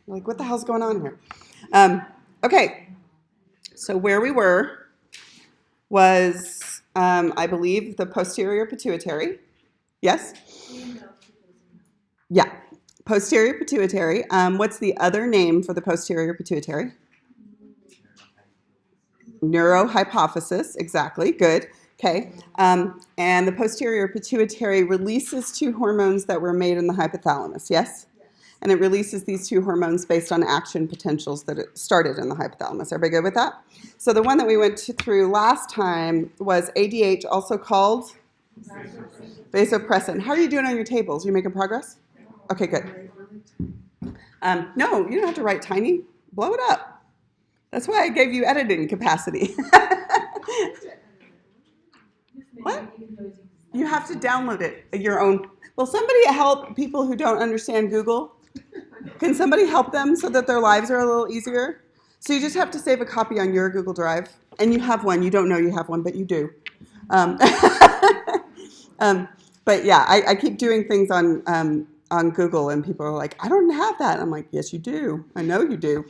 Like, what the hell's going on here? Okay, so where we were was, I believe, the posterior pituitary. Yes? Yeah, posterior pituitary. What's the other name for the posterior pituitary? Neurohypophysis, exactly, good. Okay, and the posterior pituitary releases two hormones that were made in the hypothalamus, yes? And it releases these two hormones based on action potentials that it started in the hypothalamus. Everybody good with that? So the one that we went through last time was ADH, also called vasopressin. How are you doing on your tables? Are you making progress? Okay, good. No, you don't have to write tiny. Blow it up. That's why I gave you editing capacity. What? You have to download it, your own. Will somebody help people who don't understand Google? Can somebody help them so that their lives are a little easier? So you just have to save a copy on your Google Drive. And you have one. You don't know you have one, but you do. But yeah, I keep doing things on Google, and people are like, I don't have that. I'm like, yes, you do. I know you do.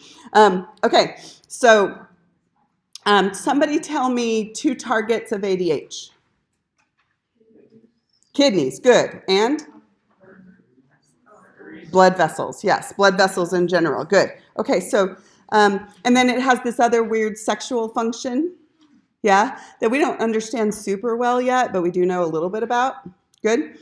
Okay, so somebody tell me two targets of ADH. Kidneys, good. And? Blood vessels, yes. Blood vessels in general, good. Okay, so, and then it has this other weird sexual function, yeah, that we don't understand super well yet, but we do know a little bit about. Good.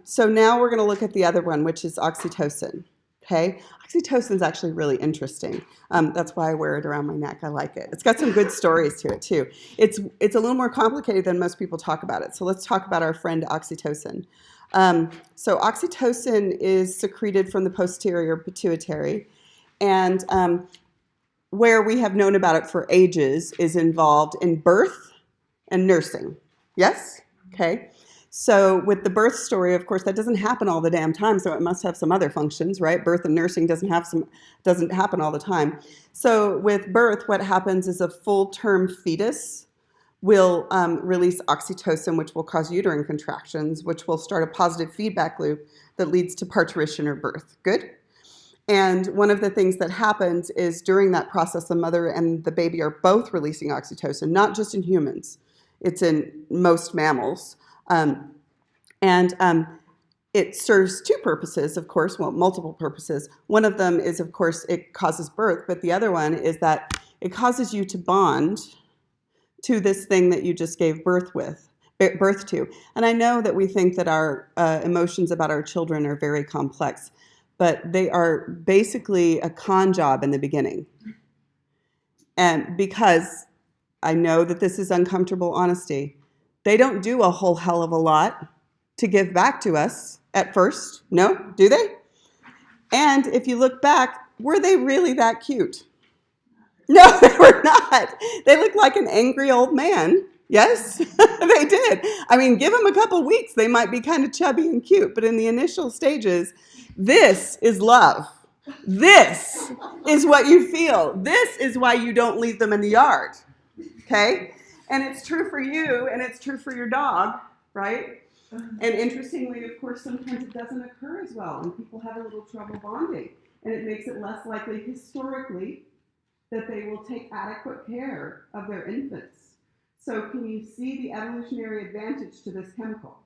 So now we're going to look at the other one, which is oxytocin. Okay, oxytocin is actually really interesting. That's why I wear it around my neck. I like it. It's got some good stories to it too. It's a little more complicated than most people talk about it. So let's talk about our friend oxytocin. So oxytocin is secreted from the posterior pituitary, and where we have known about it for ages is involved in birth and nursing. Yes? Okay. So with the birth story, of course, that doesn't happen all the damn time, so it must have some other functions, right? Birth and nursing doesn't happen all the time. So with birth, what happens is a full-term fetus will release oxytocin, which will cause uterine contractions, which will start a positive feedback loop that leads to parturition or birth. Good? And one of the things that happens is during that process, the mother and the baby are both releasing oxytocin, not just in humans. It's in most mammals. It serves two purposes, of course, well, multiple purposes. One of them is, of course, it causes birth, but the other one is that it causes you to bond to this thing that you just gave birth to. And I know that we think that our emotions about our children are very complex, but they are basically a con job in the beginning. And because I know that this is uncomfortable honesty, they don't do a whole hell of a lot to give back to us at first. No? Do they? And if you look back, were they really that cute? No, they were not. They looked like an angry old man. Yes, they did. I mean, give them a couple weeks, they might be kind of chubby and cute, but in the initial stages, this is love. This is what you feel. This is why you don't leave them in the yard, okay? And it's true for you, and it's true for your dog, right? And interestingly, of course, sometimes it doesn't occur as well, and people have a little trouble bonding, and it makes it less likely historically that they will take adequate care of their infants. So can you see the evolutionary advantage to this chemical?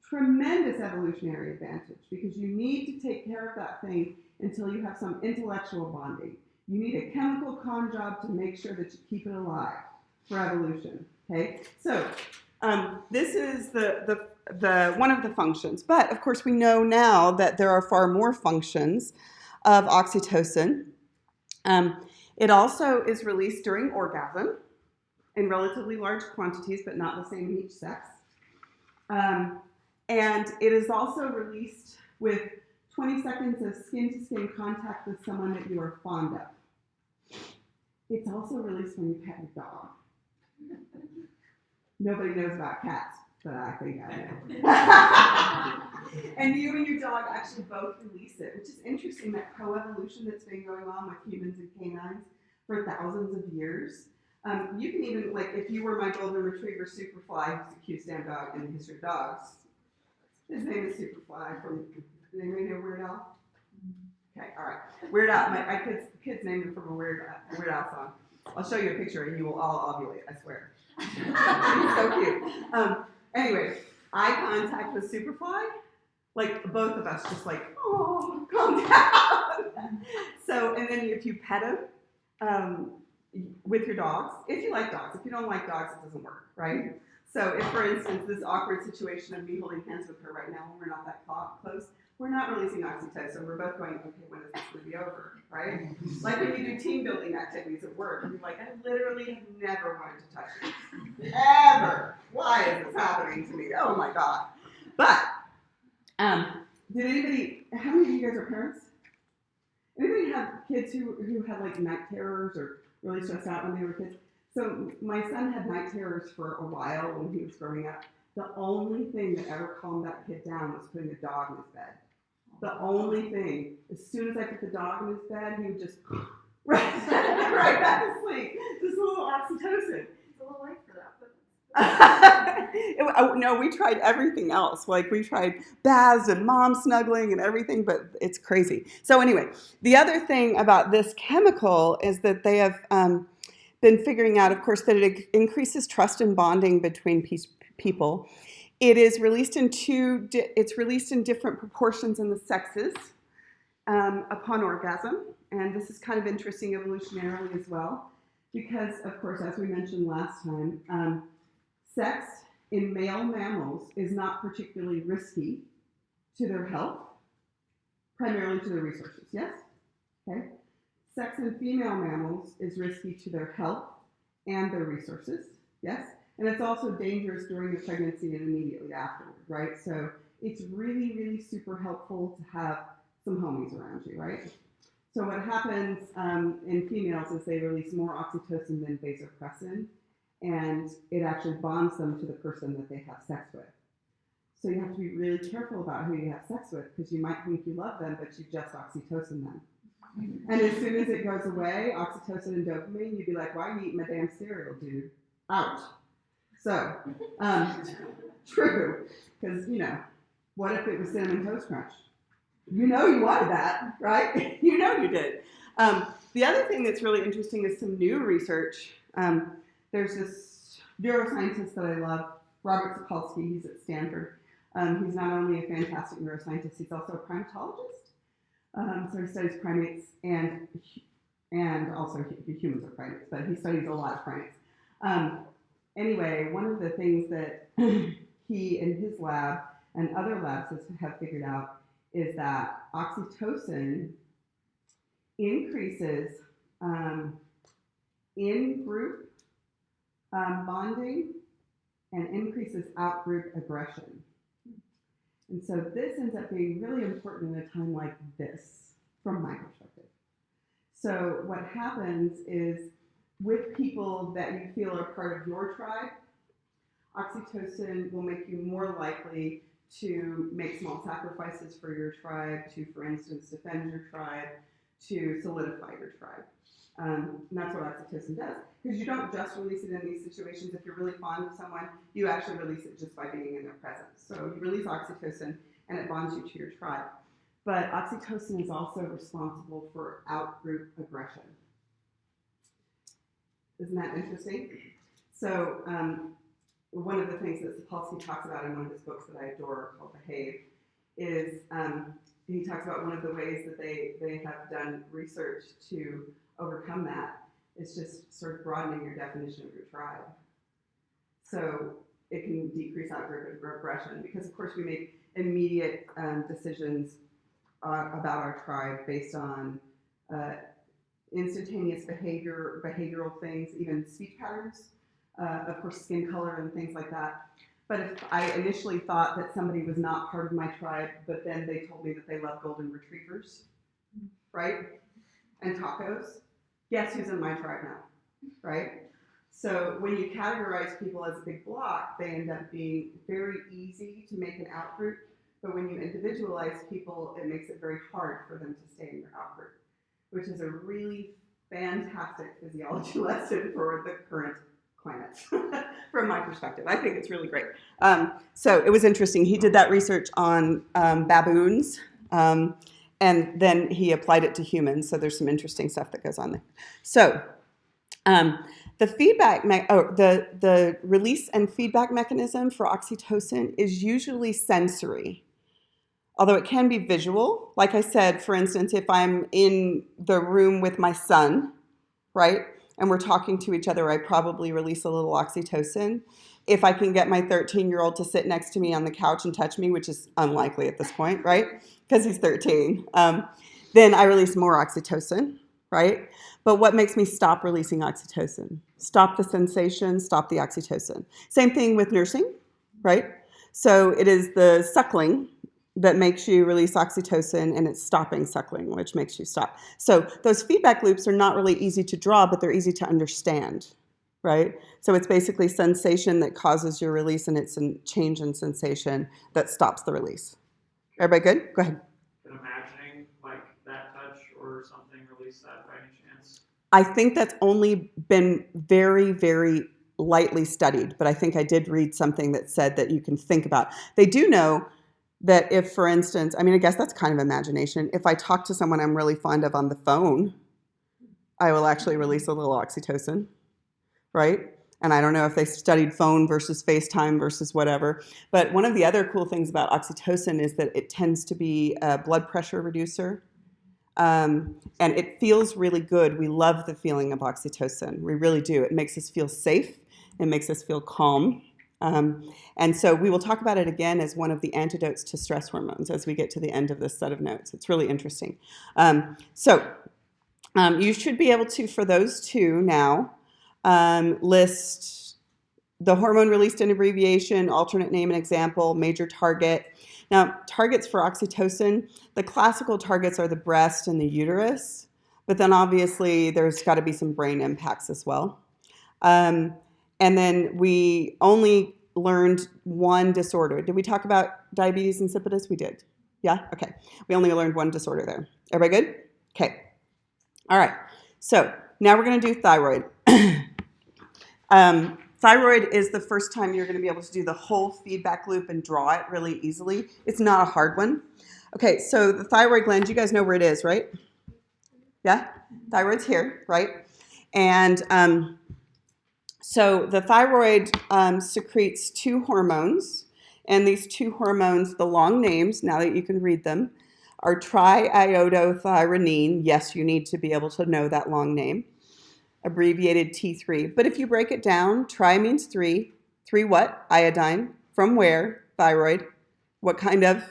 Tremendous evolutionary advantage, because you need to take care of that thing until you have some intellectual bonding. You need a chemical con job to make sure that you keep it alive for evolution. Okay, so this is the one of the functions. But of course, we know now that there are far more functions of oxytocin. It also is released during orgasm in relatively large quantities, but not the same in each sex. And it is also released with 20 seconds of skin-to-skin contact with someone that you are fond of. It's also released when you pet your dog. Nobody knows about cats, but I think I know. And you and your dog actually both release it, which is interesting, that coevolution that's been going on with humans and canines for thousands of years. You can even, like, if you were my golden retriever, Superfly, who's the cutest damn dog in the history of dogs. His name is Superfly from, anybody know Weird Al? Weird Al. My kids named him from a Weird Al song. I'll show you a picture and you will all ovulate, I swear. He's so cute. Anyway, eye contact with Superfly, like both of us just like, oh, calm down. So, and then if you pet him with your dogs, if you like dogs, if you don't like dogs, it doesn't work, right? So if, for instance, this awkward situation of me holding hands with her right now when we're not that close, we're not releasing oxytocin. We're both going, okay, when is this going to be over, right? Like when you do team building activities at work, and you're like, I literally have never wanted to touch you. Ever. Why is this happening to me? Oh my God. But, did anybody, how many of you guys are parents? Anybody have kids who had like night terrors or really stressed out when they were kids? So my son had night terrors for a while when he was growing up. The only thing that ever calmed that kid down was putting a dog in his bed. The only thing. As soon as I put the dog in his bed, he would just right back to sleep. Just a little oxytocin. It's a little late for that, but No, we tried everything else. Like we tried baths and mom snuggling and everything, but it's crazy. So anyway, the other thing about this chemical is that they have been figuring out, of course, that it increases trust and bonding between people. It is released in different proportions in the sexes upon orgasm, and this is kind of interesting evolutionarily as well, because, of course, as we mentioned last time, sex in male mammals is not particularly risky to their health, primarily to their resources, yes? Okay. Sex in female mammals is risky to their health and their resources, yes? And it's also dangerous during the pregnancy and immediately afterward, right? So it's really, really super helpful to have some homies around you, right? So what happens in females is they release more oxytocin than vasopressin, and it actually bonds them to the person that they have sex with. So you have to be really careful about who you have sex with, because you might think you love them, but you just oxytocin them. And as soon as it goes away, oxytocin and dopamine, you'd be like, why are you eating my damn cereal, dude? Ouch. So, true, because, what if it was Cinnamon Toast Crunch? You know you wanted that, right? You know you did. The other thing that's really interesting is some new research. There's this neuroscientist that I love, Robert Sapolsky. He's at Stanford. He's not only a fantastic neuroscientist, he's also a primatologist. So he studies primates and also humans are primates, but he studies a lot of primates. Anyway, one of the things that he and his lab and other labs have figured out is that oxytocin increases in-group bonding and increases out-group aggression. And so this ends up being really important in a time like this, from my perspective. So what happens is, with people that you feel are part of your tribe, oxytocin will make you more likely to make small sacrifices for your tribe, to, for instance, defend your tribe, to solidify your tribe. And that's what oxytocin does. Because you don't just release it in these situations. If you're really fond of someone, you actually release it just by being in their presence. So you release oxytocin, and it bonds you to your tribe. But oxytocin is also responsible for out-group aggression. Isn't that interesting? So one of the things that Sapolsky talks about in one of his books that I adore, called Behave, is he talks about one of the ways that they have done research to overcome that is just sort of broadening your definition of your tribe. So it can decrease out-group aggression, because of course we make immediate decisions about our tribe based on instantaneous behavioral things, even speech patterns, of course skin color and things like that. But if I initially thought that somebody was not part of my tribe, but then they told me that they love golden retrievers, right? And tacos, guess who's in my tribe now, right? So when you categorize people as a big block, they end up being very easy to make an out-group. But when you individualize people, it makes it very hard for them to stay in your out-group, which is a really fantastic physiology lesson for the current climate, from my perspective. I think it's really great. So it was interesting. He did that research on baboons, And then he applied it to humans, so there's some interesting stuff that goes on there. So the the release and feedback mechanism for oxytocin is usually sensory, although it can be visual. Like I said, for instance, if I'm in the room with my son, right, and we're talking to each other, I probably release a little oxytocin. If I can get my 13-year-old to sit next to me on the couch and touch me, which is unlikely at this point, right, because he's 13, then I release more oxytocin, right? But what makes me stop releasing oxytocin? Stop the sensation, stop the oxytocin. Same thing with nursing, right? So it is the suckling that makes you release oxytocin, and it's stopping suckling, which makes you stop. So those feedback loops are not really easy to draw, but they're easy to understand, right? So it's basically sensation that causes your release, and it's a change in sensation that stops the release. Everybody good? Go ahead. Been imagining like that touch or something release that by any chance? I think that's only been very, very lightly studied, but I think I did read something that said that you can think about. They do know that if, for instance, I mean, I guess that's kind of imagination. If I talk to someone I'm really fond of on the phone, I will actually release a little oxytocin, right? And I don't know if they studied phone versus FaceTime versus whatever. But one of the other cool things about oxytocin is that it tends to be a blood pressure reducer. And it feels really good. We love the feeling of oxytocin. We really do. It makes us feel safe. It makes us feel calm. And so we will talk about it again as one of the antidotes to stress hormones as we get to the end of this set of notes. It's really interesting. You should be able to, for those two now, list the hormone released in abbreviation, alternate name and example, major target. Now, targets for oxytocin, the classical targets are the breast and the uterus, but then obviously there's got to be some brain impacts as well. And then we only learned one disorder. Did we talk about diabetes insipidus? We did. Yeah? Okay. We only learned one disorder there. Everybody good? Okay. All right. So now we're going to do thyroid. Thyroid is the first time you're going to be able to do the whole feedback loop and draw it really easily. It's not a hard one. Okay, so the thyroid gland, you guys know where it is, right? Yeah? Thyroid's here, right? And so the thyroid secretes two hormones, and these two hormones, the long names, now that you can read them, are triiodothyronine. Yes, you need to be able to know that long name. Abbreviated T3. But if you break it down, tri means three. Three what? Iodine. From where? Thyroid. What kind of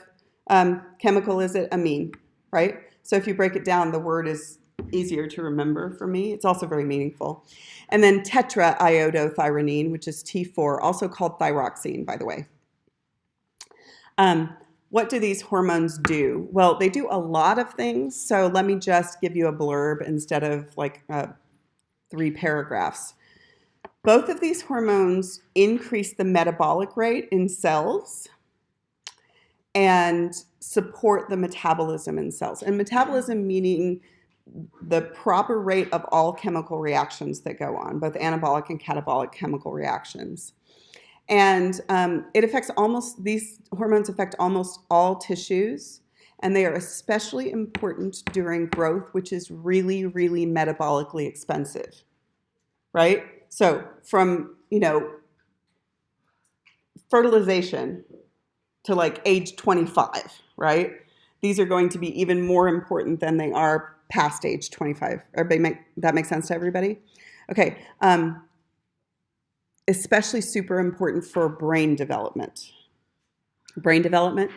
chemical is it? Amine, right? So if you break it down, the word is easier to remember for me. It's also very meaningful. And then tetraiodothyronine, which is T4, also called thyroxine, by the way. What do these hormones do? Well, they do a lot of things. So let me just give you a blurb instead of like 3 paragraphs. Both of these hormones increase the metabolic rate in cells and support the metabolism in cells. And metabolism meaning the proper rate of all chemical reactions that go on, both anabolic and catabolic chemical reactions. And these hormones affect almost all tissues, and they are especially important during growth, which is really, really metabolically expensive, right? So from, fertilization to like age 25, right? These are going to be even more important than they are past age 25. That make sense to everybody? Okay. Especially super important for brain development. Brain development,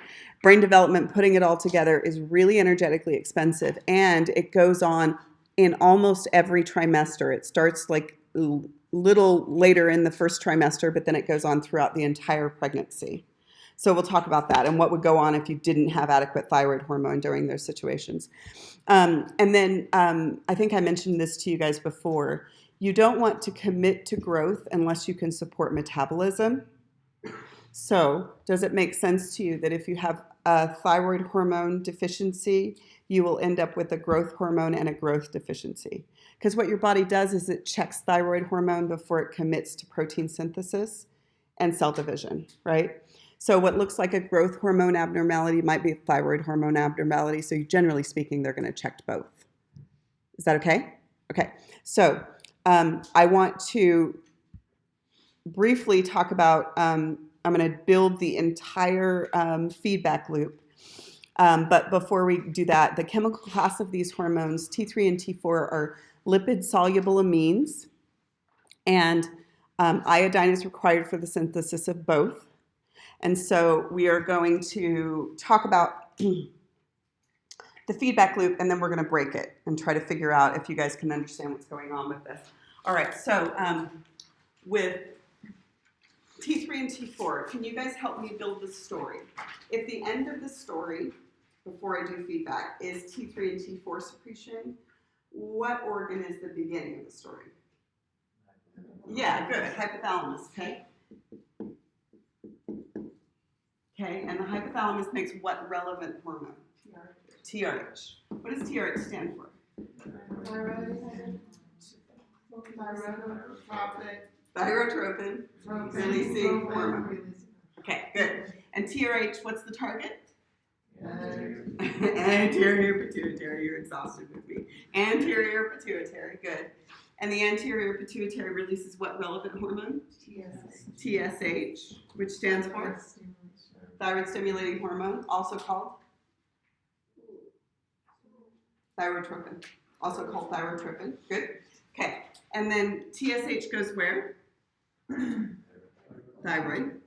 putting it all together is really energetically expensive, and it goes on in almost every trimester. It starts like a little later in the first trimester, but then it goes on throughout the entire pregnancy. So we'll talk about that and what would go on if you didn't have adequate thyroid hormone during those situations. And then I think I mentioned this to you guys before. You don't want to commit to growth unless you can support metabolism. So does it make sense to you that if you have a thyroid hormone deficiency, you will end up with a growth hormone and a growth deficiency? Because what your body does is it checks thyroid hormone before it commits to protein synthesis and cell division, right? So what looks like a growth hormone abnormality might be a thyroid hormone abnormality. So generally speaking, they're going to check both. Is that okay? Okay. So I want to briefly talk about, I'm going to build the entire feedback loop. But before we do that, the chemical class of these hormones, T3 and T4, are lipid-soluble amines. And iodine is required for the synthesis of both. And so we are going to talk about the feedback loop, and then we're going to break it and try to figure out if you guys can understand what's going on with this. All right, so with T3 and T4, can you guys help me build the story? If the end of the story, before I do feedback, is T3 and T4 secretion, what organ is the beginning of the story? Yeah, good, hypothalamus, okay? Okay, and the hypothalamus makes what relevant hormone? TRH. What does TRH stand for? Thyrotropin releasing hormone. Okay, good. And TRH, what's the target? Anterior pituitary. You're exhausted with me. Anterior pituitary, good. And the anterior pituitary releases what relevant hormone? TSH, which stands for? Thyroid stimulating hormone, also called? Thyrotropin, also called thyrotropin. Good. Okay. And then TSH goes where? Thyroid.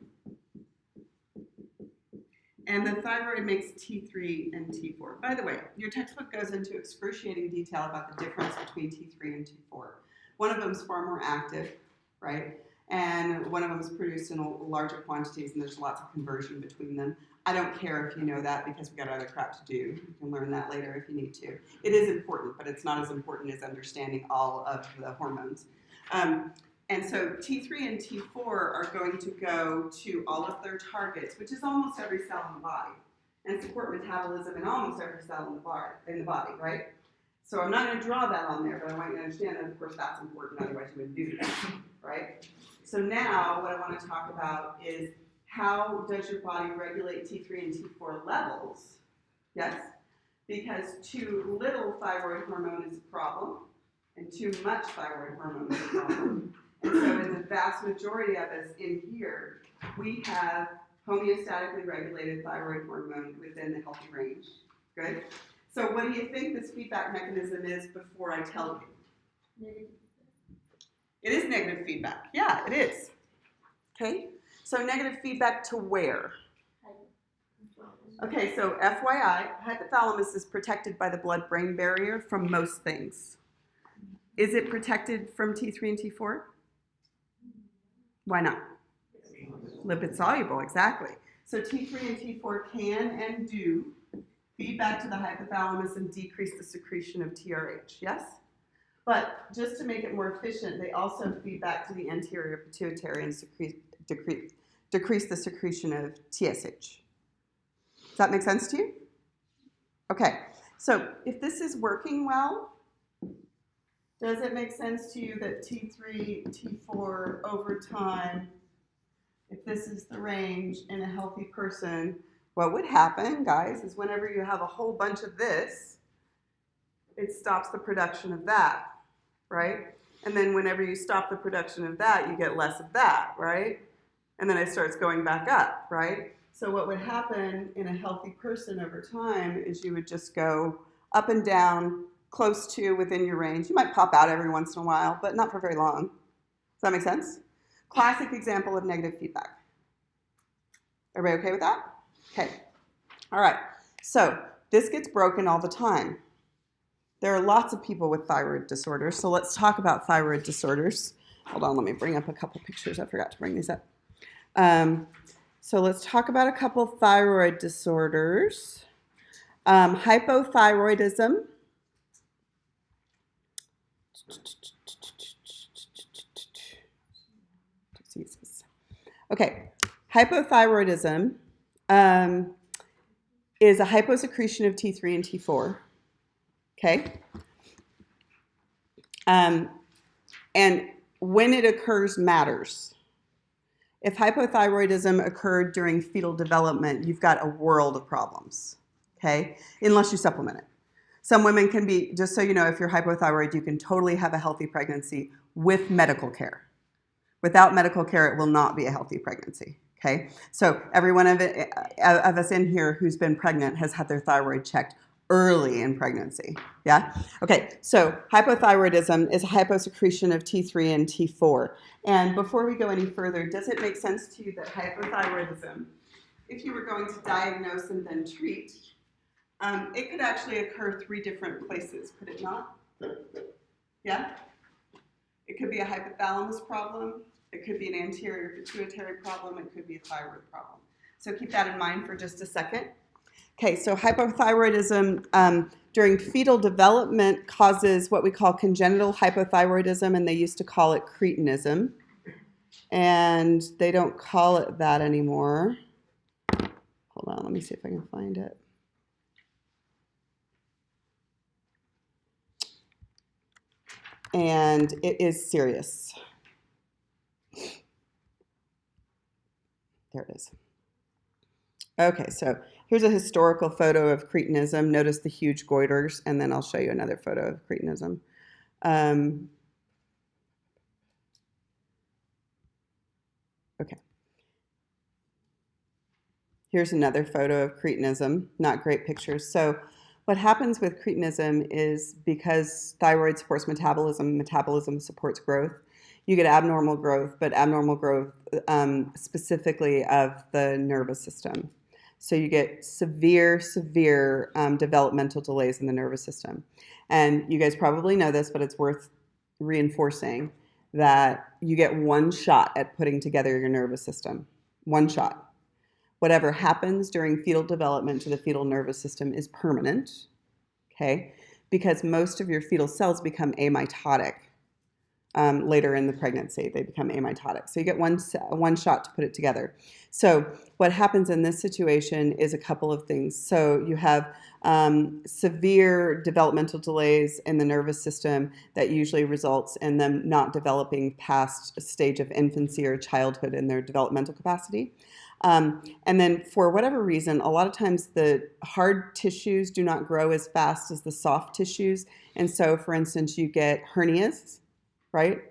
And the thyroid makes T3 and T4. By the way, your textbook goes into excruciating detail about the difference between T3 and T4. One of them is far more active, right? And one of them is produced in larger quantities, and there's lots of conversion between them. I don't care if you know that because we've got other crap to do. You can learn that later if you need to. It is important, but it's not as important as understanding all of the hormones. And so T3 and T4 are going to go to all of their targets, which is almost every cell in the body, and support metabolism in almost every cell in the body, right? So I'm not going to draw that on there, but I want you to understand that, of course, that's important, otherwise you wouldn't do that, right? So now what I want to talk about is how does your body regulate T3 and T4 levels? Yes? Because too little thyroid hormone is a problem, and too much thyroid hormone is a problem. And so in the vast majority of us in here, we have homeostatically regulated thyroid hormone within the healthy range. Good? So what do you think this feedback mechanism is before I tell you? It is negative feedback. Yeah, it is. Okay? So negative feedback to where? Okay, so FYI, hypothalamus is protected by the blood-brain barrier from most things. Is it protected from T3 and T4? Why not? Lipid soluble, exactly. So T3 and T4 can and do feed back to the hypothalamus and decrease the secretion of TRH, yes? But just to make it more efficient, they also feed back to the anterior pituitary and decrease the secretion of TSH. Does that make sense to you? Okay, so if this is working well, does it make sense to you that T3, T4 over time, if this is the range in a healthy person, what would happen, guys, is whenever you have a whole bunch of this, it stops the production of that, right? And then whenever you stop the production of that, you get less of that, right? And then it starts going back up, right? So what would happen in a healthy person over time is you would just go up and down, close to within your range. You might pop out every once in a while, but not for very long. Does that make sense? Classic example of negative feedback. Everybody okay with that? Okay. All right. So this gets broken all the time. There are lots of people with thyroid disorders, so let's talk about thyroid disorders. Hold on, let me bring up a couple pictures. I forgot to bring these up. So let's talk about a couple thyroid disorders. Hypothyroidism. Diseases. Okay, hypothyroidism is a hyposecretion of T3 and T4. Okay? And when it occurs matters. If hypothyroidism occurred during fetal development, you've got a world of problems, okay? Unless you supplement it. Some women can be, just so you know, if you're hypothyroid, you can totally have a healthy pregnancy with medical care. Without medical care, it will not be a healthy pregnancy, okay? So every one of us in here who's been pregnant has had their thyroid checked early in pregnancy, yeah? Okay, so hypothyroidism is a hyposecretion of T3 and T4. And before we go any further, does it make sense to you that hypothyroidism, if you were going to diagnose and then treat, it could actually occur 3 different places, could it not? Yeah? It could be a hypothalamus problem, it could be an anterior pituitary problem, it could be a thyroid problem. So keep that in mind for just a second. Okay, so hypothyroidism during fetal development causes what we call congenital hypothyroidism, and they used to call it cretinism. And they don't call it that anymore. Hold on, let me see if I can find it. And it is serious. There it is. Okay, so here's a historical photo of cretinism. Notice the huge goiters, and then I'll show you another photo of cretinism. Okay. Here's another photo of cretinism. Not great pictures. So what happens with cretinism is because thyroid supports metabolism, metabolism supports growth, you get abnormal growth, but abnormal growth specifically of the nervous system. So you get severe developmental delays in the nervous system. And you guys probably know this, but it's worth reinforcing that you get one shot at putting together your nervous system. One shot. Whatever happens during fetal development to the fetal nervous system is permanent, okay? Because most of your fetal cells become amitotic later in the pregnancy. They become amitotic. So you get one shot to put it together. So what happens in this situation is a couple of things. So you have severe developmental delays in the nervous system that usually results in them not developing past a stage of infancy or childhood in their developmental capacity. And then for whatever reason, a lot of times the hard tissues do not grow as fast as the soft tissues. And so, for instance, you get hernias, right?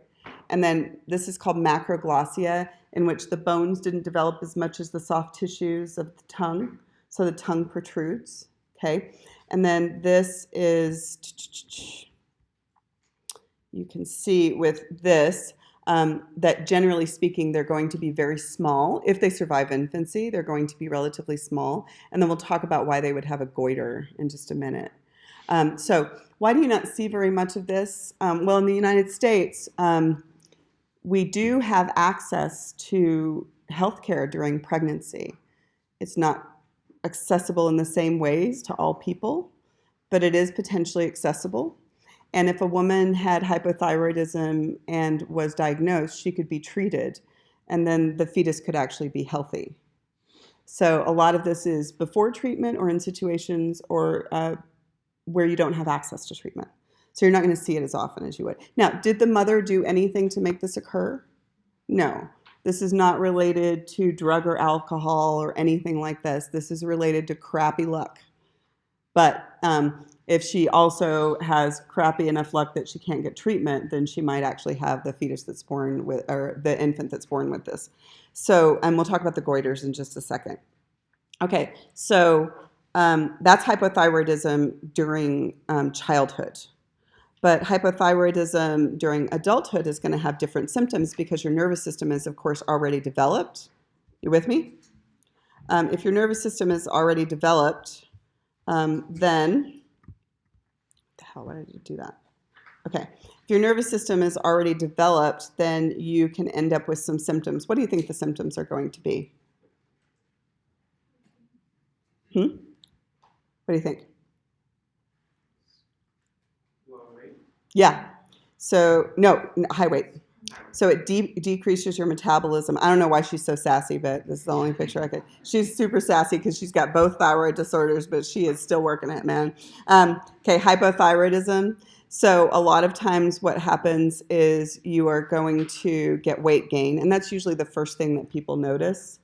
And then this is called macroglossia, in which the bones didn't develop as much as the soft tissues of the tongue. So the tongue protrudes, okay? And then this is, you can see with this, that generally speaking, they're going to be very small. If they survive infancy, they're going to be relatively small. And then we'll talk about why they would have a goiter in just a minute. So why do you not see very much of this? Well, in the United States, we do have access to healthcare during pregnancy. It's not accessible in the same ways to all people, but it is potentially accessible. And if a woman had hypothyroidism and was diagnosed, she could be treated, and then the fetus could actually be healthy. So a lot of this is before treatment or in situations or where you don't have access to treatment. So you're not going to see it as often as you would. Now, did the mother do anything to make this occur? No. This is not related to drug or alcohol or anything like this. This is related to crappy luck. But if she also has crappy enough luck that she can't get treatment, then she might actually have the fetus that's born with, or the infant that's born with this. So, and we'll talk about the goiters in just a second. Okay, so that's hypothyroidism during childhood. But hypothyroidism during adulthood is going to have different symptoms because your nervous system is, of course, already developed. You with me? If your nervous system is already developed, then, why did you do that? Okay, if your nervous system is already developed, then you can end up with some symptoms. What do you think the symptoms are going to be? What do you think? Low weight. Yeah. So, no, high weight. So it decreases your metabolism. I don't know why she's so sassy, but this is the only picture I could. She's super sassy because she's got both thyroid disorders, but she is still working it, man. Okay, hypothyroidism. So a lot of times what happens is you are going to get weight gain, and that's usually the first thing that people notice.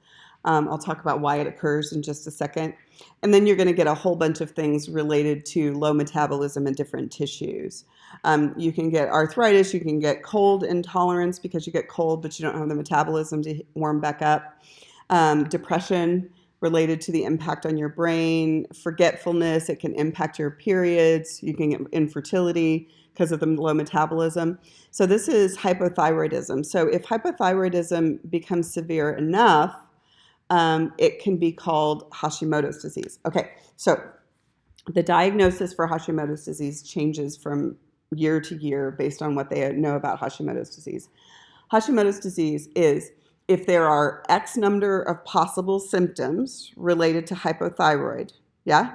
I'll talk about why it occurs in just a second. And then you're going to get a whole bunch of things related to low metabolism in different tissues. You can get arthritis, you can get cold intolerance because you get cold but you don't have the metabolism to warm back up. Depression related to the impact on your brain, forgetfulness, it can impact your periods, you can get infertility because of the low metabolism. So this is hypothyroidism. So if hypothyroidism becomes severe enough, it can be called Hashimoto's disease. Okay, so the diagnosis for Hashimoto's disease changes from year to year based on what they know about Hashimoto's disease. Hashimoto's disease is if there are X number of possible symptoms related to hypothyroid, yeah?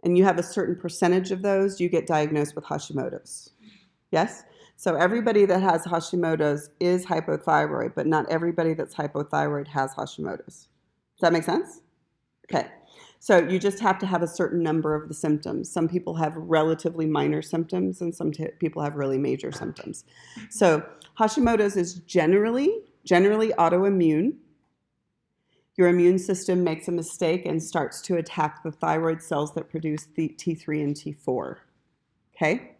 And you have a certain percentage of those, you get diagnosed with Hashimoto's. Yes? So everybody that has Hashimoto's is hypothyroid, but not everybody that's hypothyroid has Hashimoto's. Does that make sense? Okay. So you just have to have a certain number of the symptoms. Some people have relatively minor symptoms and some people have really major symptoms. So Hashimoto's is generally autoimmune. Your immune system makes a mistake and starts to attack the thyroid cells that produce the T3 and T4. Okay?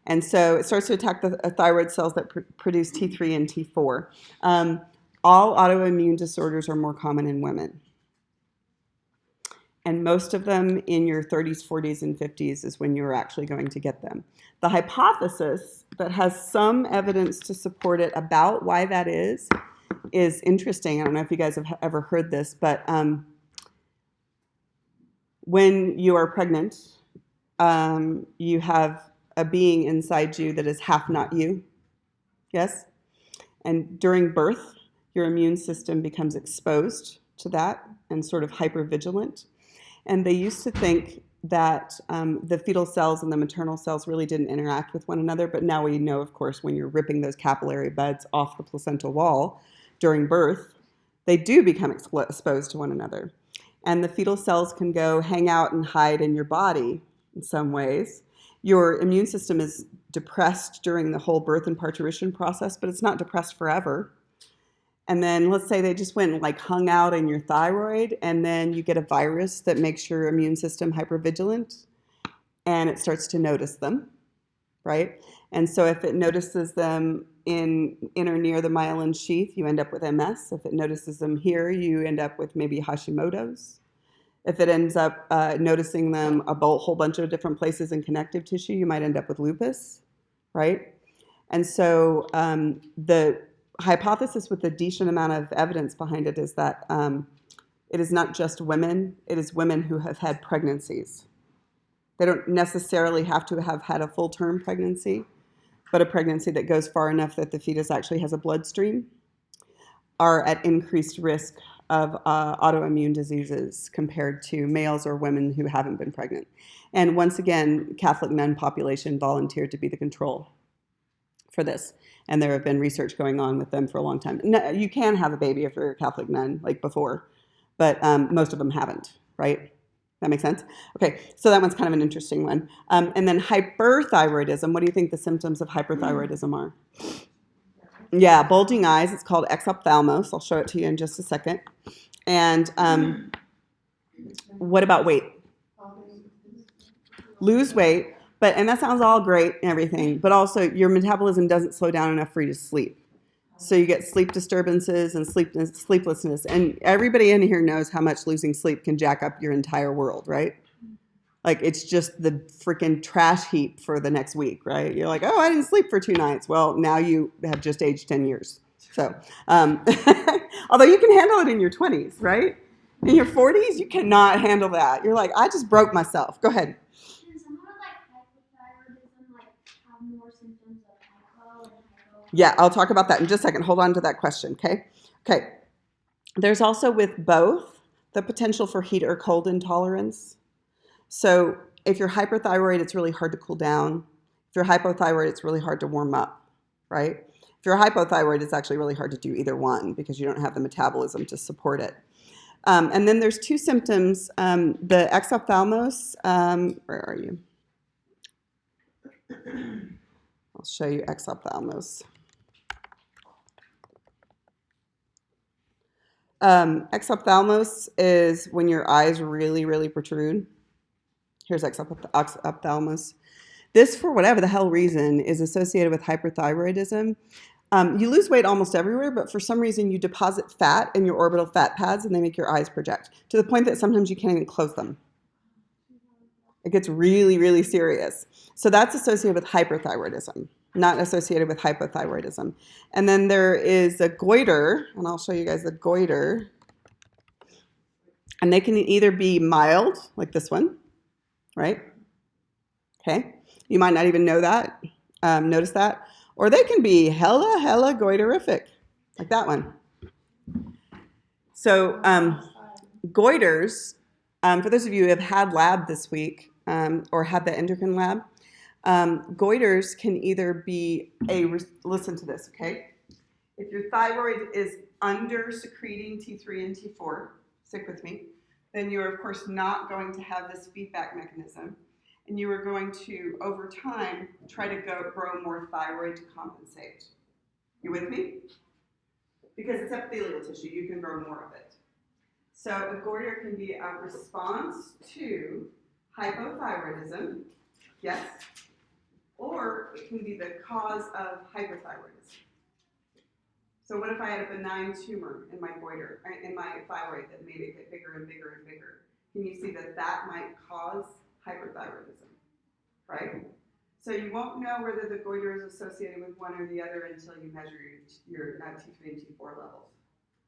And so it starts to attack the thyroid cells that produce T3 and T4. All autoimmune disorders are more common in women. And most of them in your 30s, 40s, and 50s is when you're actually going to get them. The hypothesis that has some evidence to support it about why that is interesting. I don't know if you guys have ever heard this, but when you are pregnant, you have a being inside you that is half not you. Yes? And during birth, your immune system becomes exposed to that and sort of hypervigilant. And they used to think that the fetal cells and the maternal cells really didn't interact with one another, but now we know, of course, when you're ripping those capillary beds off the placental wall during birth, they do become exposed to one another. And the fetal cells can go hang out and hide in your body in some ways. Your immune system is depressed during the whole birth and parturition process, but it's not depressed forever. And then let's say they just went and like hung out in your thyroid, and then you get a virus that makes your immune system hypervigilant, and it starts to notice them, right? And so if it notices them in or near the myelin sheath, you end up with MS. If it notices them here, you end up with maybe Hashimoto's. If it ends up noticing them a whole bunch of different places in connective tissue, you might end up with lupus, right? And so the hypothesis with a decent amount of evidence behind it is that it is not just women, it is women who have had pregnancies. They don't necessarily have to have had a full-term pregnancy, but a pregnancy that goes far enough that the fetus actually has a bloodstream are at increased risk of autoimmune diseases compared to males or women who haven't been pregnant. And once again, Catholic nun population volunteered to be the control for this. And there have been research going on with them for a long time. No, you can have a baby if you're a Catholic nun, like before, but most of them haven't, right? That makes sense? Okay, so that one's kind of an interesting one. And then hyperthyroidism, what do you think the symptoms of hyperthyroidism are? Yeah, bulging eyes, it's called exophthalmos. I'll show it to you in just a second. And what about weight? Lose weight. And that sounds all great and everything, but also your metabolism doesn't slow down enough for you to sleep. So you get sleep disturbances and sleeplessness. And everybody in here knows how much losing sleep can jack up your entire world, right? Like it's just the freaking trash heap for the next week, right? You're like, oh, I didn't sleep for 2 nights. Well, now you have just aged 10 years. So, although you can handle it in your 20s, right? In your 40s, you cannot handle that. You're like, I just broke myself. Go ahead. More symptoms of hypo and hypo? Yeah, I'll talk about that in just a second. Hold on to that question, okay? Okay. There's also with both the potential for heat or cold intolerance. So if you're hyperthyroid, it's really hard to cool down. If you're hypothyroid, it's really hard to warm up, right? If you're hypothyroid, it's actually really hard to do either one because you don't have the metabolism to support it. And then there's 2 symptoms. The exophthalmos, where are you? I'll show you exophthalmos. Exophthalmos is when your eyes really, really protrude. Here's exophthalmos. This, for whatever the hell reason, is associated with hyperthyroidism. You lose weight almost everywhere, but for some reason you deposit fat in your orbital fat pads and they make your eyes project to the point that sometimes you can't even close them. It gets really, really serious. So that's associated with hyperthyroidism, not associated with hypothyroidism. And then there is a goiter, and I'll show you guys the goiter. And they can either be mild, like this one, right? Okay. You might not even know that, notice that. Or they can be hella goiterific, like that one. So goiters, for those of you who have had lab this week or had the endocrine lab, goiters can either be listen to this, okay? If your thyroid is under secreting T3 and T4, stick with me, then you're of course not going to have this feedback mechanism. And you are going to, over time, try to grow more thyroid to compensate. You with me? Because it's epithelial tissue, you can grow more of it. So a goiter can be a response to hypothyroidism, yes, or it can be the cause of hyperthyroidism. So what if I had a benign tumor in my goiter, in my thyroid that made it get bigger and bigger and bigger? Can you see that that might cause hyperthyroidism, right? So you won't know whether the goiter is associated with one or the other until you measure your T3 and T4 levels.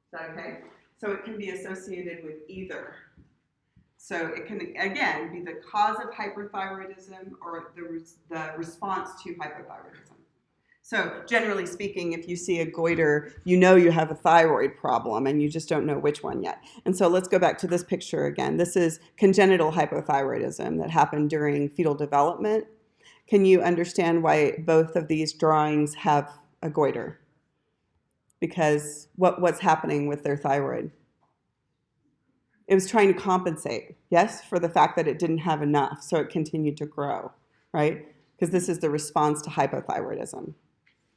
Is that okay? So it can be associated with either. So it can, again, be the cause of hyperthyroidism or the response to hypothyroidism. So generally speaking, if you see a goiter, you know you have a thyroid problem and you just don't know which one yet. And so let's go back to this picture again. This is congenital hypothyroidism that happened during fetal development. Can you understand why both of these drawings have a goiter? Because what's happening with their thyroid? It was trying to compensate, yes, for the fact that it didn't have enough, so it continued to grow, right? Because this is the response to hypothyroidism.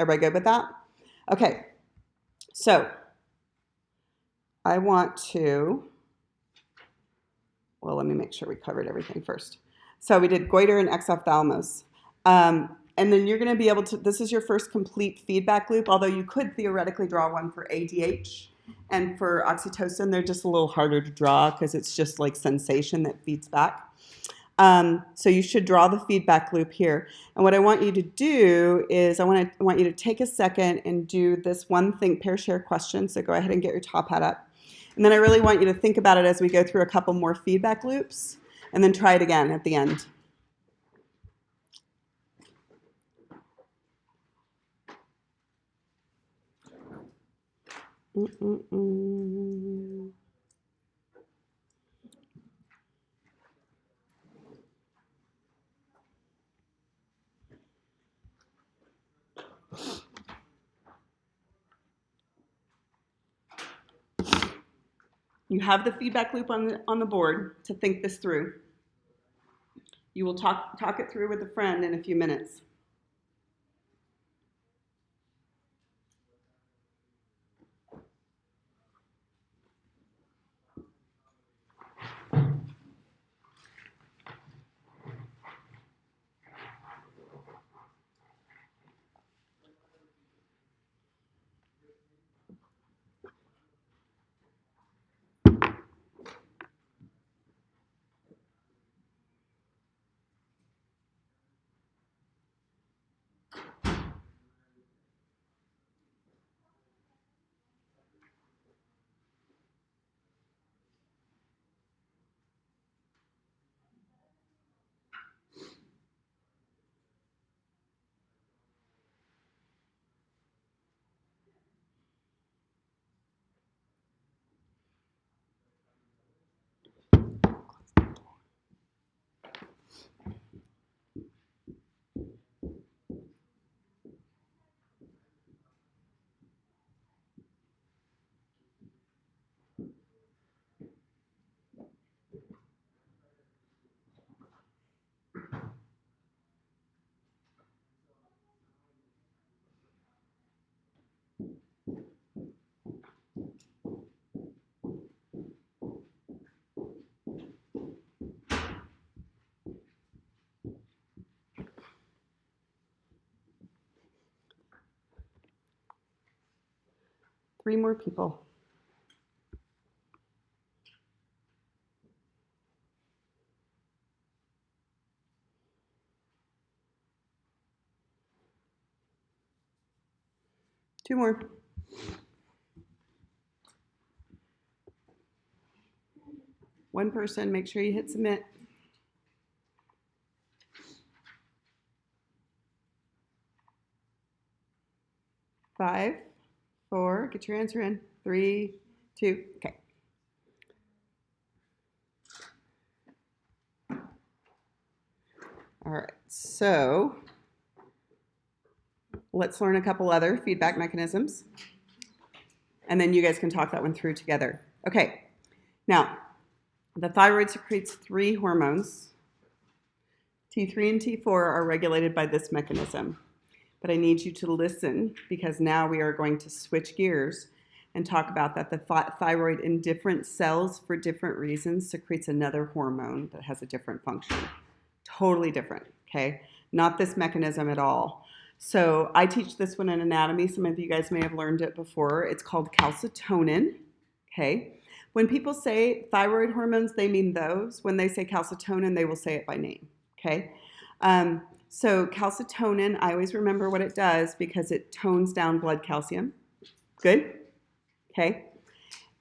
Everybody good with that? Okay, so I want to, well, let me make sure we covered everything first. So we did goiter and exophthalmos. And then you're going to be able to, this is your first complete feedback loop, although you could theoretically draw one for ADH and for oxytocin. They're just a little harder to draw because it's just like sensation that feeds back. So you should draw the feedback loop here. And what I want you to do is I want you to take a second and do this one think, pair, share question. So go ahead and get your top hat up. And then I really want you to think about it as we go through a couple more feedback loops and then try it again at the end. You have the feedback loop on the board to think this through. You will talk it through with a friend in a few minutes. 3 more people. Two more. One person, make sure you hit submit. 5, 4, get your answer in. 3, 2, okay. All right, so let's learn a couple other feedback mechanisms, and then you guys can talk that one through together. Okay, now, the thyroid secretes 3 hormones. T3 and T4 are regulated by this mechanism. But I need you to listen, because now we are going to switch gears and talk about that the thyroid in different cells for different reasons secretes another hormone that has a different function. Totally different, okay? Not this mechanism at all. So I teach this one in anatomy. Some of you guys may have learned it before. It's called calcitonin, okay? When people say thyroid hormones, they mean those. When they say calcitonin, they will say it by name, okay? So calcitonin, I always remember what it does because it tones down blood calcium. Good? Okay.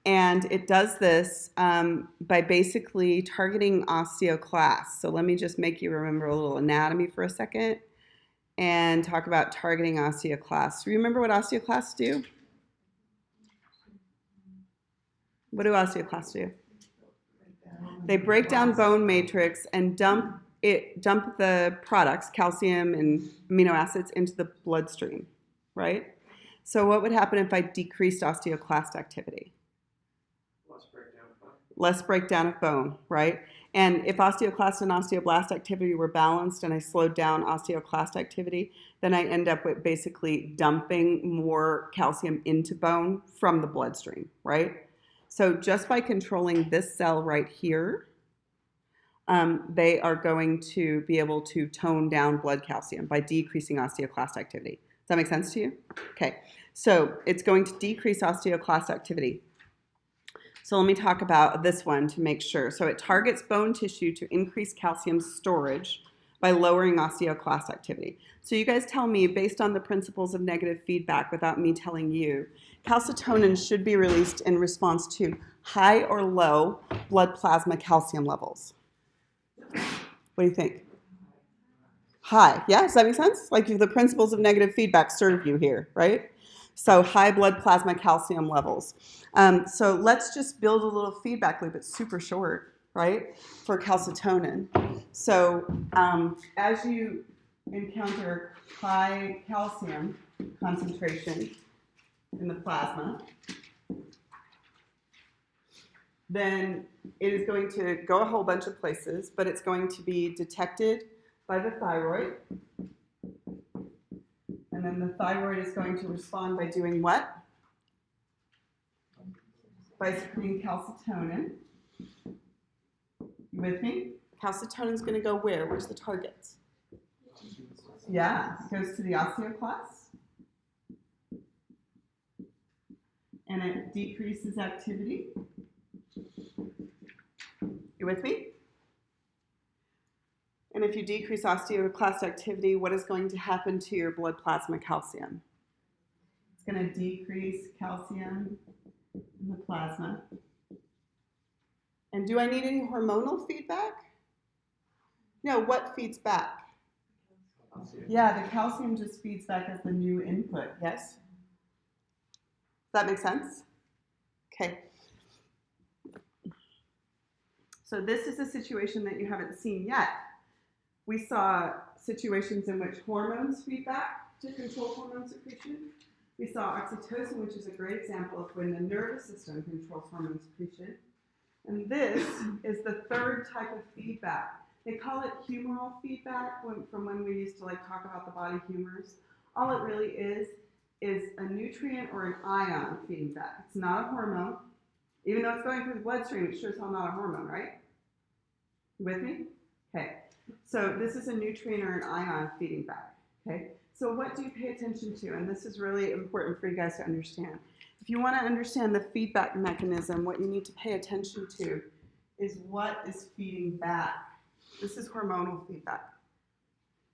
And it does this by basically targeting osteoclasts. So let me just make you remember a little anatomy for a second and talk about targeting osteoclasts. Remember what osteoclasts do? What do osteoclasts do? They break down bone matrix and dump the products, calcium and amino acids, into the bloodstream, right? So what would happen if I decreased osteoclast activity? Less breakdown of bone, right? And if osteoclast and osteoblast activity were balanced and I slowed down osteoclast activity, then I end up with basically dumping more calcium into bone from the bloodstream, right? So just by controlling this cell right here, they are going to be able to tone down blood calcium by decreasing osteoclast activity. Does that make sense to you? Okay, so it's going to decrease osteoclast activity. So let me talk about this one to make sure. So it targets bone tissue to increase calcium storage by lowering osteoclast activity. So you guys tell me, based on the principles of negative feedback, without me telling you, calcitonin should be released in response to high or low blood plasma calcium levels. What do you think? High. Yeah, does that make sense? Like the principles of negative feedback serve you here, right? So high blood plasma calcium levels. So let's just build a little feedback loop. It's super short, right, for calcitonin. So as you encounter high calcium concentration in the plasma, then it is going to go a whole bunch of places, but it's going to be detected by the thyroid. And then the thyroid is going to respond by doing what? By secreting calcitonin. You with me? Calcitonin is going to go where? Where's the target? Yeah, it goes to the osteoclast. And it decreases activity. You with me? And if you decrease osteoclast activity, what is going to happen to your blood plasma calcium? It's going to decrease calcium in the plasma. And do I need any hormonal feedback? No, what feeds back? Yeah, the calcium just feeds back as the new input, yes? Does that make sense? Okay. So this is a situation that you haven't seen yet. We saw situations in which hormones feed back to control hormone secretion. We saw oxytocin, which is a great example of when the nervous system controls hormone secretion. And this is the third type of feedback. They call it humoral feedback from when we used to talk about the body humors. All it really is a nutrient or an ion feeding back. It's not a hormone. Even though it's going through the bloodstream, it sure as hell not a hormone, right? You with me? Okay. So this is a nutrient or an ion feeding back. Okay. So what do you pay attention to? And this is really important for you guys to understand. If you want to understand the feedback mechanism, what you need to pay attention to is what is feeding back. This is hormonal feedback.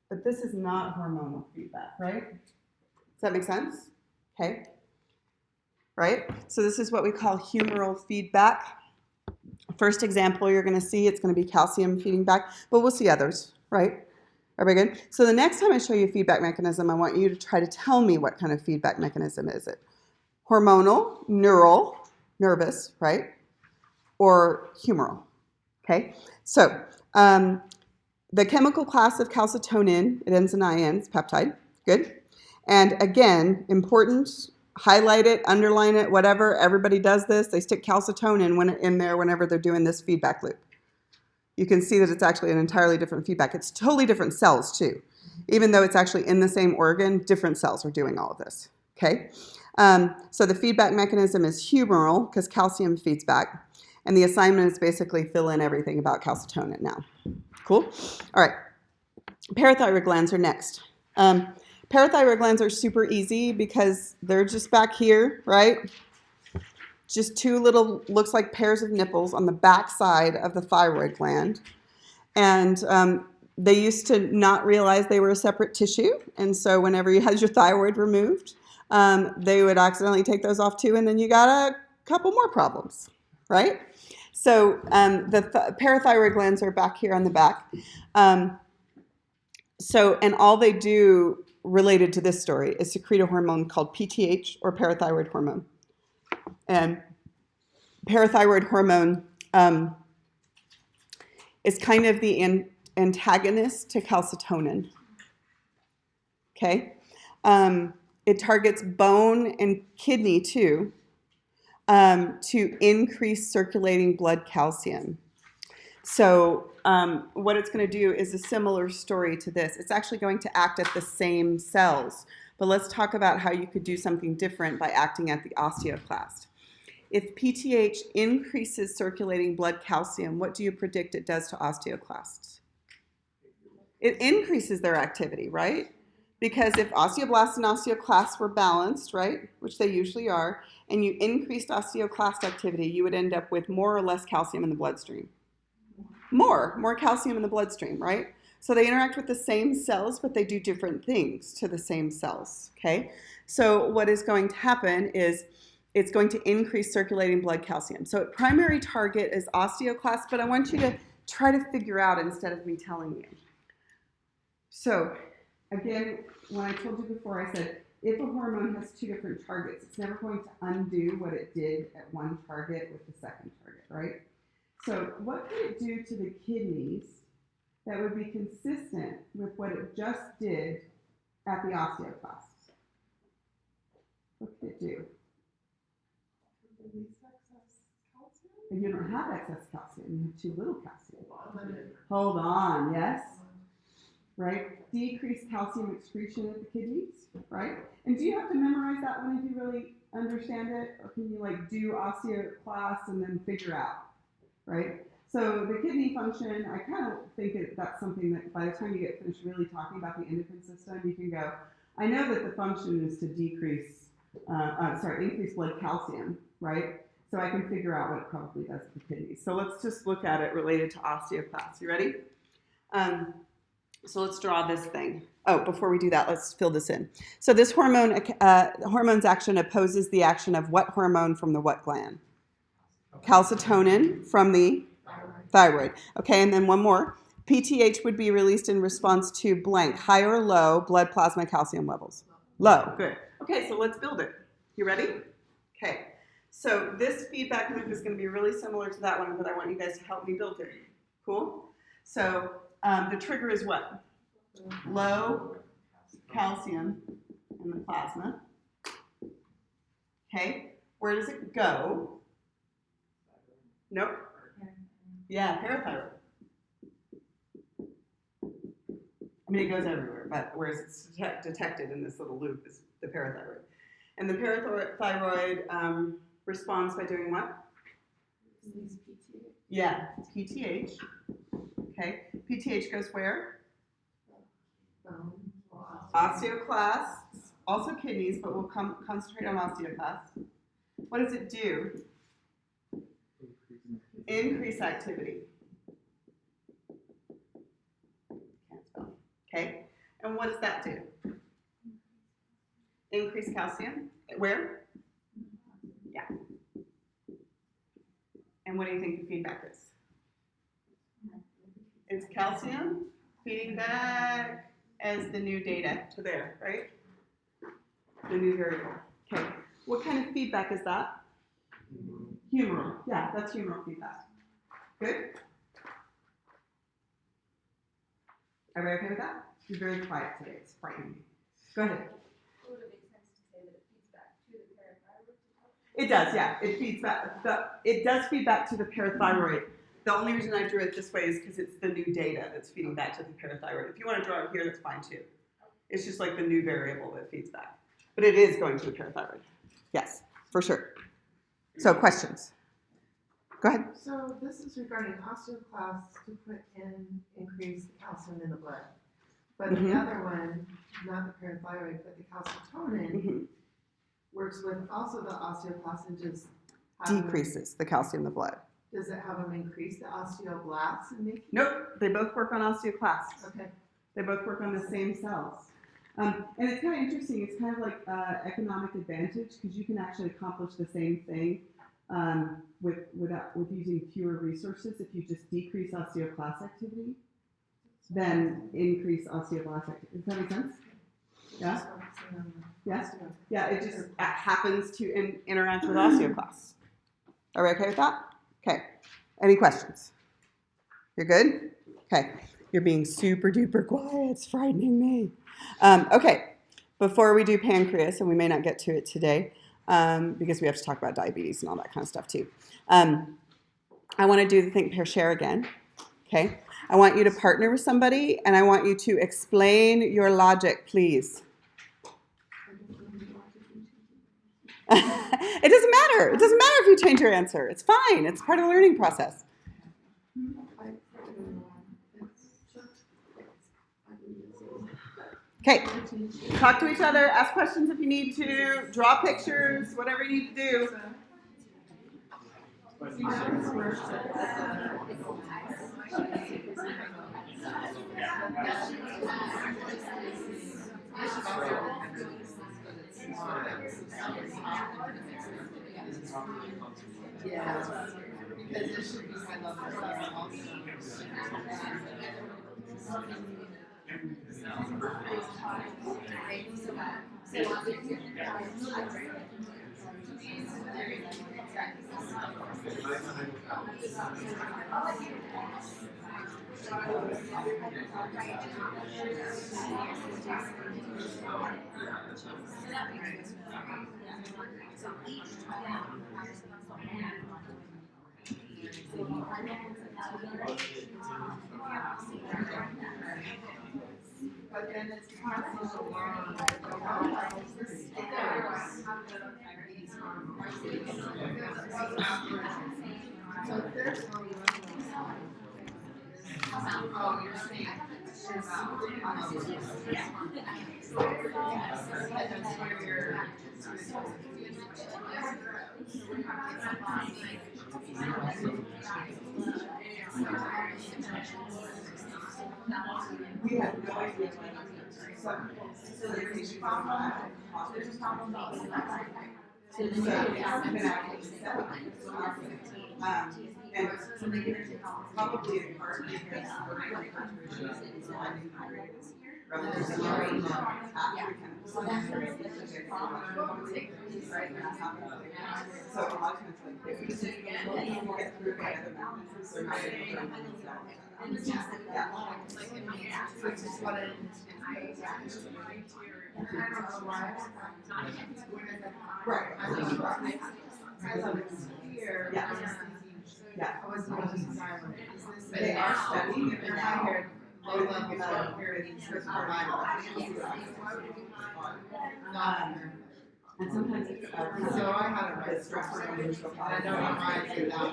But this is not hormonal feedback, right? Does that make sense? Okay. Right? So this is what we call humoral feedback. First example you're going to see, it's going to be calcium feeding back, but we'll see others, right? Everybody good? So the next time I show you a feedback mechanism, I want you to try to tell me what kind of feedback mechanism is it. Hormonal, neural, nervous, right? Or humoral, okay? So the chemical class of calcitonin, it ends in IN, it's peptide, good. And again, important, highlight it, underline it, whatever, everybody does this. They stick calcitonin in there whenever they're doing this feedback loop. You can see that it's actually an entirely different feedback. It's totally different cells too. Even though it's actually in the same organ, different cells are doing all of this, okay? So the feedback mechanism is humoral because calcium feeds back. And the assignment is basically fill in everything about calcitonin now. Cool? All right. Parathyroid glands are next. Parathyroid glands are super easy because they're just back here, right? Just two little, looks like pairs of nipples on the back side of the thyroid gland. And they used to not realize they were a separate tissue. And so whenever you had your thyroid removed, they would accidentally take those off too. And then you got a couple more problems, right? So the parathyroid glands are back here on the back. And all they do related to this story is secrete a hormone called PTH, or parathyroid hormone. And parathyroid hormone is kind of the antagonist to calcitonin. Okay? It targets bone and kidney too, to increase circulating blood calcium. So what it's going to do is a similar story to this. It's actually going to act at the same cells. But let's talk about how you could do something different by acting at the osteoclast. If PTH increases circulating blood calcium, what do you predict it does to osteoclasts? It increases their activity, right? Because if osteoblasts and osteoclasts were balanced, right, which they usually are, and you increased osteoclast activity, you would end up with more or less calcium in the bloodstream. More calcium in the bloodstream, right? So they interact with the same cells, but they do different things to the same cells, okay? So what is going to happen is it's going to increase circulating blood calcium. So primary target is osteoclasts, but I want you to try to figure out instead of me telling you. So again, when I told you before, I said, if a hormone has two different targets, it's never going to undo what it did at one target with the second target, right? So what could it do to the kidneys that would be consistent with what it just did at the osteoclasts? What could it do? Release excess calcium? If you don't have excess calcium, you have too little calcium. Hold on, yes? Right? Decreased calcium excretion at the kidneys, right? And do you have to memorize that one if you really understand it? Or can you like do osteoclast and then figure out, right? So the kidney function, I kind of think that's something that by the time you get finished really talking about the endocrine system, you can go, I know that the function is to increase blood calcium, right? So I can figure out what it probably does to the kidneys. So let's just look at it related to osteoclasts. You ready? So let's draw this thing. Oh, before we do that, let's fill this in. So this hormone's action opposes the action of what hormone from the what gland? Calcitonin from the thyroid. Okay, and then one more. PTH would be released in response to blank, high or low blood plasma calcium levels. Low, good. Okay, so let's build it. You ready? Okay, so this feedback loop is going to be really similar to that one, but I want you guys to help me build it. Cool? So the trigger is what? Low calcium in the plasma. Okay, where does it go? Nope. Yeah, parathyroid. I mean, it goes everywhere, but whereas it's detected in this little loop is the parathyroid. And the parathyroid responds by doing what? PTH. Yeah, PTH. Okay, PTH goes where? Osteoclasts, also kidneys, but we'll concentrate on osteoclasts. What does it do? Increase activity. Can't spell. Okay. And what does that do? Increase calcium. Where? Yeah. And what do you think the feedback is? It's calcium feeding back as the new data to there, right? The new variable. Okay. What kind of feedback is that? Humoral. Yeah, that's humoral feedback. Good? Everybody okay with that? You're very quiet today. It's frightening me. Go ahead. Would it make sense to say that it feeds back to the parathyroid? It does, yeah. It feeds back. It does feed back to the parathyroid. The only reason I drew it this way is because it's the new data that's feeding back to the parathyroid. If you want to draw it here, that's fine too. It's just like the new variable that feeds back. But it is going to the parathyroid. Yes, for sure. So questions? Go ahead. So this is regarding osteoclasts to put in increase calcium in the blood. But the other one, not the parathyroid, but the calcitonin, works with also the osteoclasts and just Decreases the calcium in the blood. Does it have them increase the osteoblasts and make? Nope, they both work on osteoclasts. Okay. They both work on the same cells. And it's kind of interesting. It's kind of like economic advantage because you can actually accomplish the same thing with using fewer resources. If you just decrease osteoclast activity, then increase osteoblast activity. Does that make sense? Yeah? Yeah? Yeah, it just happens to interact with osteoclasts. Are we okay with that? Okay. Any questions? You're good? Okay. You're being super duper quiet. It's frightening me. Okay. Before we do pancreas, and we may not get to it today because we have to talk about diabetes and all that kind of stuff too. I want to do the think, pair, share again. Okay. I want you to partner with somebody, and I want you to explain your logic, please. It doesn't matter. It doesn't matter if you change your answer. It's fine. It's part of the learning process. Okay. Talk to each other. Ask questions if you need to. Draw pictures. Whatever you need to do. Yes, because it should be high level also. But then it's possible so if there's oh, you're saying we have no idea. So there's issues on that. There's problems on that. And probably in part because so a lot of times like if we just get through by other methods, they're not able to so it's just what it right. I thought it was here. Yeah. I was using silent. They are studying if they're higher low level impurities with and sometimes it's so I had a red stress and I don't know why I did that.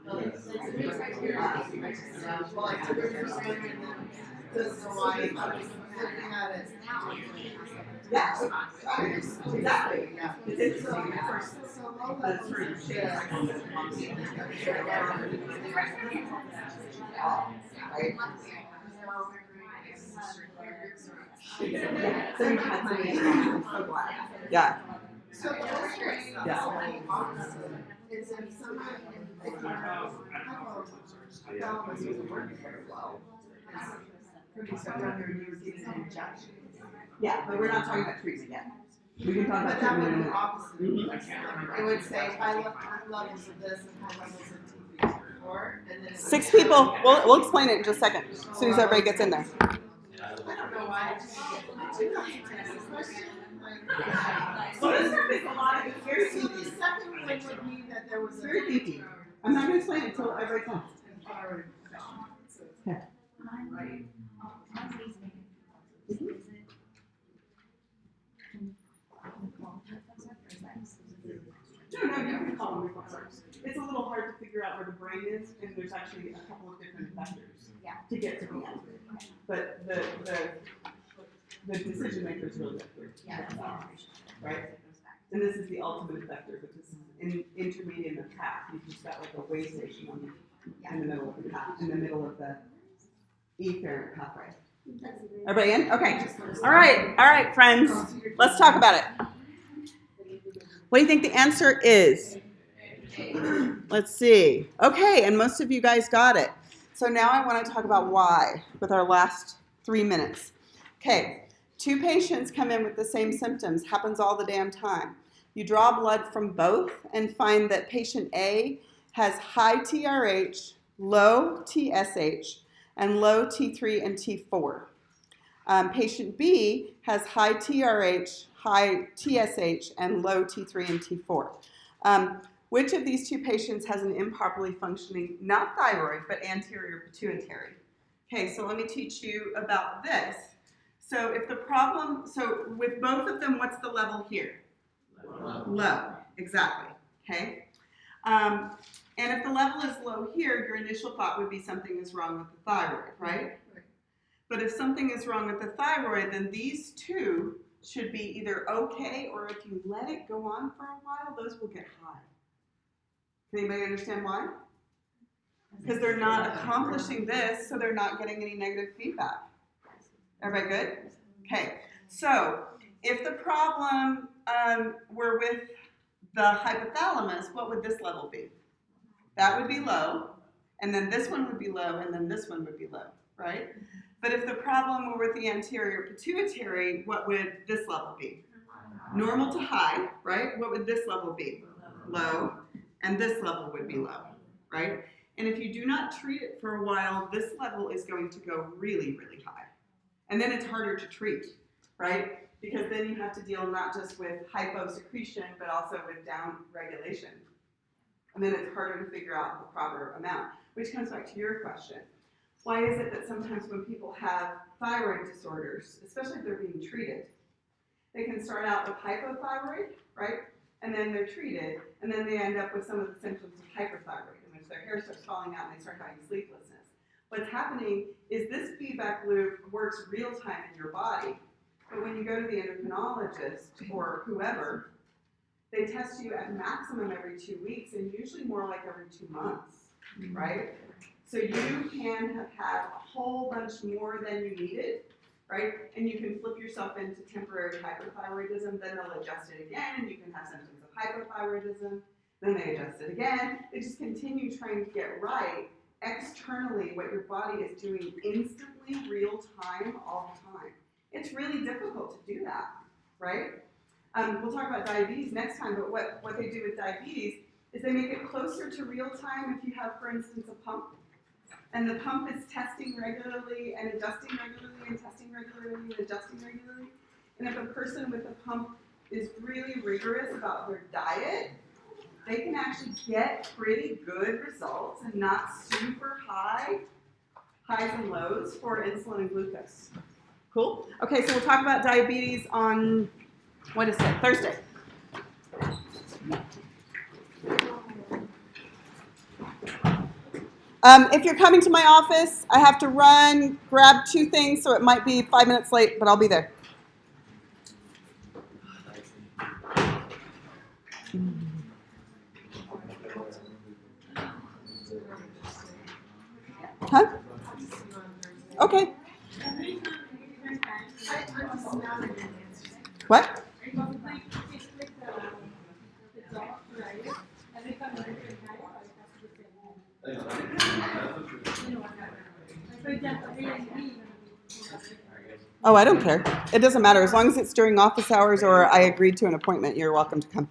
Well, it's a new criteria. Well, I took it for sure, and then just so I was looking at it. Yeah, exactly. Yeah. It's So low levels That's of true. this. Right? So you had something. I'm so glad. Yeah. So the other thing Yeah. is if someone, if your hypothalamus isn't working very well, it's pretty certain you're using an injection. Yeah, but we're not talking about treatment yet. We can talk But about that would treatment in a be minute. opposite. It would say high levels of this and high levels of T3, and then. 6 people. We'll explain it in just a second. As soon as everybody gets in there. I don't know why I just didn't answer this question. So this stuff is a lot of, it's very So the geeky. second one would mean that there was It's a. very geeky. I'm not going to explain it until everybody comes. Okay. No, you can call them reflexors. It's a little hard to figure out where the brain is, and there's actually a couple of different effectors to get to the end. But the decision maker is really good here. Right? And this is the ultimate effector, but this is intermediate in the path. You've just got like a way station in the middle of the path, in the middle of the efferent pathway. Everybody in? Okay. All right, friends. Let's talk about it. What do you think the answer is? Let's see. Okay, and most of you guys got it. So now I want to talk about why with our last 3 minutes. Okay, 2 patients come in with the same symptoms. Happens all the damn time. You draw blood from both and find that patient A has high TRH, low TSH, and low T3 and T4. Patient B has high TRH, high TSH, and low T3 and T4. Which of these 2 patients has an improperly functioning, not thyroid, but anterior pituitary? Okay, so let me teach you about this. So with both of them, what's the level here? Low, exactly, okay? And if the level is low here, your initial thought would be something is wrong with the thyroid, right? But if something is wrong with the thyroid, then these 2 should be either okay, or if you let it go on for a while, those will get high. Can anybody understand why? Because they're not accomplishing this, so they're not getting any negative feedback. Everybody good? Okay, so if the problem were with the hypothalamus, what would this level be? That would be low, and then this one would be low, and then this one would be low, right? But if the problem were with the anterior pituitary, what would this level be? Normal to high, right? What would this level be? Low, and this level would be low, right? And if you do not treat it for a while, this level is going to go really, really high. And then it's harder to treat, right? Because then you have to deal not just with hyposecretion, but also with down regulation. And then it's harder to figure out the proper amount, which comes back to your question. Why is it that sometimes when people have thyroid disorders, especially if they're being treated, they can start out with hypothyroid, right? And then they're treated, and then they end up with some of the symptoms of hyperthyroid, in which their hair starts falling out and they start having sleeplessness. What's happening is this feedback loop works real time in your body, but when you go to the endocrinologist or whoever, they test you at maximum every 2 weeks and usually more like every 2 months, right? So you can have had a whole bunch more than you needed, right? And you can flip yourself into temporary hyperthyroidism, then they'll adjust it again, and you can have symptoms of hypothyroidism, then they adjust it again. They just continue trying to get right externally what your body is doing instantly, real time, all the time. It's really difficult to do that, right? We'll talk about diabetes next time, but what they do with diabetes is they make it closer to real time if you have, for instance, a pump. And the pump is testing regularly and adjusting regularly and testing regularly and adjusting regularly. And if a person with a pump is really rigorous about their diet, they can actually get pretty good results and not super highs and lows for insulin and glucose. Cool? Okay, so we'll talk about diabetes on, what is it, Thursday. If you're coming to my office, I have to run, grab 2 things, so it might be 5 minutes late, but I'll be there. Huh? Okay. What? Oh, I don't care. It doesn't matter. As long as it's during office hours or I agreed to an appointment, you're welcome to come.